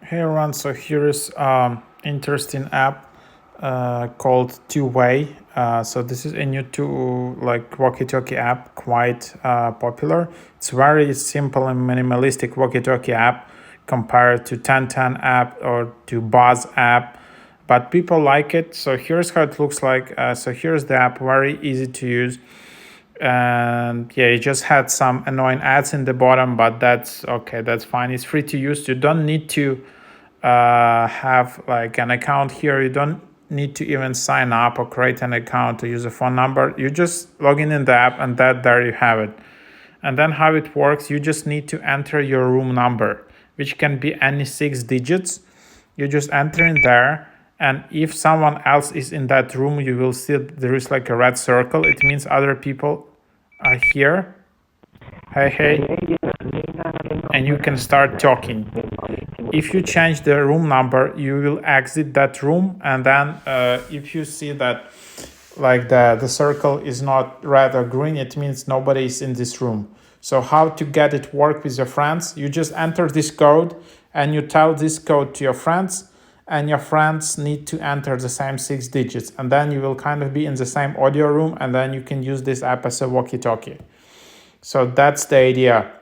Hey everyone, so here is interesting app called Two-Way. So this is a new walkie-talkie app, quite popular. It's very simple and minimalistic walkie-talkie app compared to 1010 app or to Buzz app, but people like it. So here's how it looks like. So here's the app, very easy to use. And yeah, it just had some annoying ads in the bottom, but that's okay, that's fine. It's free to use. You don't need to have like an account here. You don't need to even sign up or create an account to use a phone number. You just log in the app, and there you have it. And then how it works, you just need to enter your room number, which can be any 6 digits. You just enter in there, and if someone else is in that room, you will see there is like a red circle. It means other people are here. Hey, and you can start talking. If you change the room number, you will exit that room, and then if you see that like the circle is not red or green, it means nobody is in this room. So how to get it work with your friends? You just enter this code and you tell this code to your friends, and your friends need to enter the same 6 digits, and then you will kind of be in the same audio room, and then you can use this app as a walkie-talkie. So that's the idea.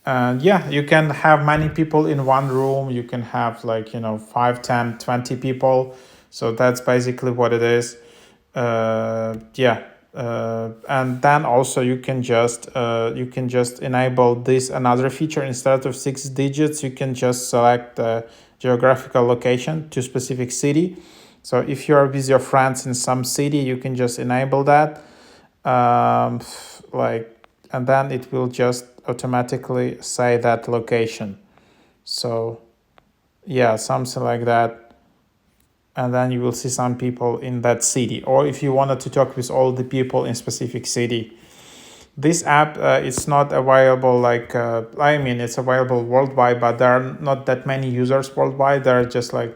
And yeah, you can have many people in one room. You can have 5, 10, 20 people. So that's basically what it is. And then also you can just enable this another feature. Instead of 6 digits, you can just select the geographical location to specific city. So if you are with your friends in some city, you can just enable that. And then it will just automatically say that location. So yeah, something like that. And then you will see some people in that city. Or if you wanted to talk with all the people in specific city. This app is not available it's available worldwide, but there are not that many users worldwide. There are just like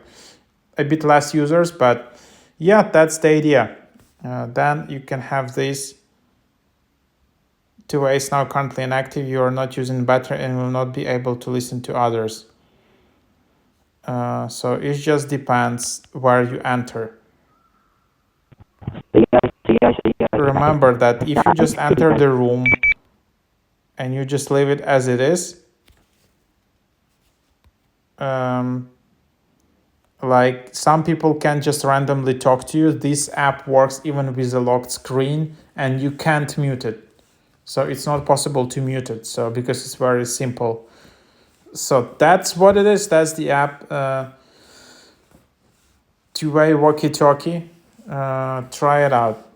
a bit less users, but yeah, that's the idea. Then you can have this. Two-Way is now currently inactive. You are not using battery and will not be able to listen to others. So it just depends where you enter. Remember that if you just enter the room and you just leave it as it is, like some people can just randomly talk to you. This app works even with a locked screen, and you can't mute it. So it's not possible to mute it. So because it's very simple. So that's what it is. That's the app. Two-Way walkie-talkie. Try it out.